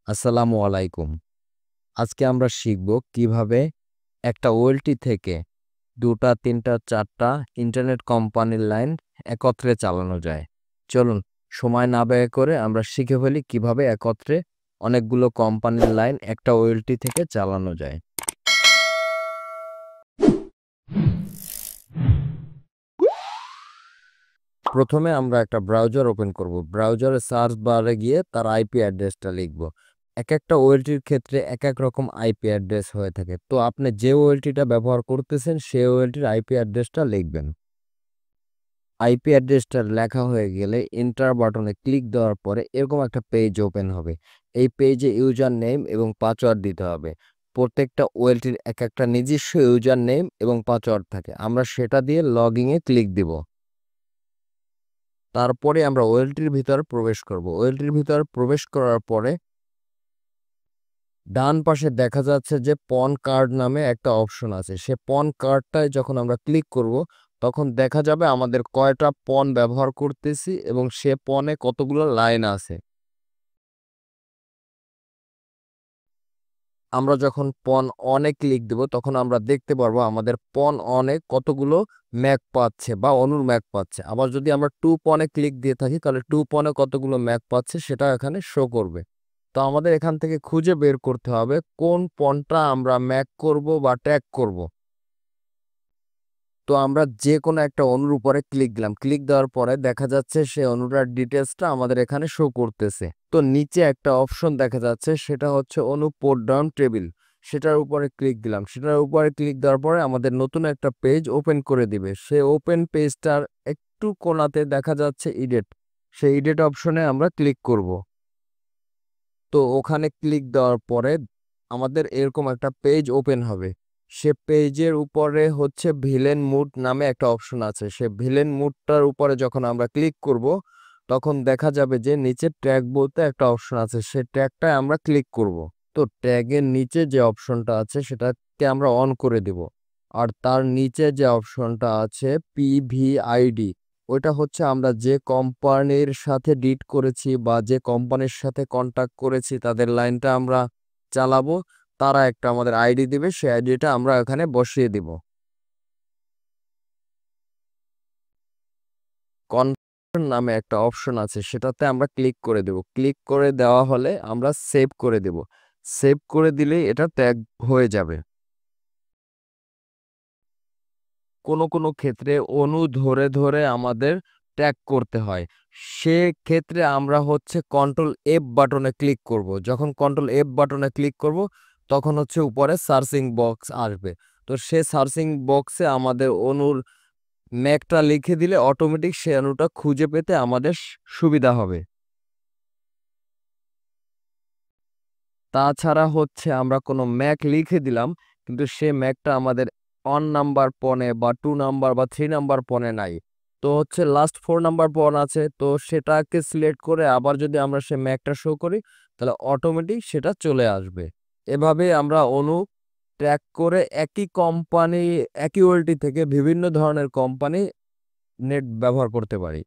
আসসালামু আলাইকুম। আজকে আমরা শিখব কিভাবে একটা ওএলটি থেকে ২টা, ৩টা, ৪টা ইন্টারনেট কোম্পানির লাইন একত্রে চালানো যায়। চলুন সময় না ব্যয় করে আমরা শিখে ফেলি কিভাবে একত্রে অনেকগুলো কোম্পানির লাইন একটা ওএলটি থেকে চালানো যায়। প্রথমে আমরা একটা ব্রাউজার ওপেন করব। ব্রাউজারে সার্চ বারে গিয়ে তার আইপি অ্যাড্রেসটা লিখব। একেকটা ওএলটির ক্ষেত্রে একেক রকম আইপি অ্যাড্রেস হয়ে থাকে। তো আপনি যে ওএলটিটা ব্যবহার করতেছেন সেই ওএলটির আইপি অ্যাড্রেসটা লিখবেন। আইপি অ্যাড্রেসটা লেখা হয়ে গেলে এন্টার বাটনে ক্লিক দেওয়ার পরে এরকম একটা পেজ ওপেন হবে। এই পেজে ইউজার নেম এবং পাসওয়ার্ড দিতে হবে। প্রত্যেকটা ওএলটির একটা নিজস্ব ইউজার নেম এবং পাসওয়ার্ড থাকে। আমরা সেটা দিয়ে লগইনে ক্লিক দিব। তারপরে আমরা ওএলটির ভিতর প্রবেশ করব। ওএলটির ভিতর প্রবেশ করার পরে ডান পাশে দেখা যাচ্ছে যে পন কার্ড নামে একটা অপশন আছে। সে পন কার্ডটায় যখন আমরা ক্লিক করব তখন দেখা যাবে আমাদের কয়টা পন ব্যবহার করতেছি এবং সে পনে কতগুলো লাইন আছে। আমরা যখন পন অনে ক্লিক দেব তখন আমরা দেখতে পারবো আমাদের পন অনে কতগুলো ম্যাক পাচ্ছে বা অনুর ম্যাক পাচ্ছে। আবার যদি আমরা টু পনে ক্লিক দিয়ে থাকি তাহলে টু পনে কতগুলো ম্যাক পাচ্ছে সেটা এখানে শো করবে। তো আমাদের এখান থেকে খুঁজে বের করতে হবে কোন পনটা আমরা ম্যাক করব বা ট্যাগ করব। তো আমরা যে কোনো একটা অনুর উপরে ক্লিক দিলাম। ক্লিক দেওয়ার পরে দেখা যাচ্ছে সে অনুটার ডিটেলসটা আমাদের এখানে শো করতেছে। তো নিচে একটা অপশন দেখা যাচ্ছে সেটা হচ্ছে অনু পোর্ট ডাউন টেবিল। সেটার উপরে ক্লিক দিলাম। সেটার উপরে ক্লিক দেওয়ার পরে আমাদের নতুন একটা পেজ ওপেন করে দিবে। সে ওপেন পেজটার একটু কোণাতে দেখা যাচ্ছে এডিট। সেই এডিট অপশনে আমরা ক্লিক করব। তো ওখানে ক্লিক দেওয়ার পরে আমাদের এরকম একটা পেজ ওপেন হবে। সে পেজের উপরে হচ্ছে ভিলেন মুড নামে একটা অপশন আছে। সে ভিলেন মুডটার উপরে যখন আমরা ক্লিক করব তখন দেখা যাবে যে নিচে ট্যাগ বলতে একটা অপশন আছে। সে ট্যাগটায় আমরা ক্লিক করব। তো ট্যাগের নিচে যে অপশনটা আছে সেটাকে আমরা অন করে দেব। আর তার নিচে যে অপশনটা আছে পিভিআইডি, ওইটা হচ্ছে আমরা যে কোম্পানির সাথে ডিট করেছি বা যে কোম্পানির সাথে কন্ট্যাক্ট করেছি তাদের লাইনটা আমরা চালাবো, তারা একটা আমাদের আইডি দিবে। সেই আইডিটা আমরা এখানে বসিয়ে দিব। কনফার্ম নামে একটা অপশন আছে সেটাতে আমরা ক্লিক করে দেব। ক্লিক করে দেওয়া হলে আমরা সেভ করে দেব। সেভ করে দিলেই এটা ট্যাগ হয়ে যাবে। কোনো ক্ষেত্রে অনু ধরে ধরে আমাদের ট্যাগ করতে হয়। সেক্ষেত্রে আমরা হচ্ছে কন্ট্রোল এফ বাটনে ক্লিক করব। যখন কন্ট্রোল এফ বাটনে ক্লিক করব তখন হচ্ছে উপরে সার্চিং বক্স আসবে। তো সে সার্চিং বক্সে আমাদের অনুর ম্যাকটা লিখে দিলে অটোমেটিক সে অনুটা খুঁজে পেতে আমাদের সুবিধা হবে। তাছাড়া হচ্ছে আমরা কোনো ম্যাক লিখে দিলাম কিন্তু সে ম্যাকটা আমাদের অন নাম্বার পনে বা 2 নাম্বার বা 3 নাম্বার পনে নাই। তো হচ্ছে লাস্ট 4 নাম্বার পন আছে। তো সেটাকে সিলেক্ট করে আবার যদি আমরা সে ম্যাকটা শো করি তাহলে অটোমেটিক সেটা চলে আসবে। এভাবে আমরা অনু ট্র্যাক করে একই কোম্পানি একই ওয়েলটি থেকে বিভিন্ন ধরনের কোম্পানি নেট ব্যবহার করতে পারি।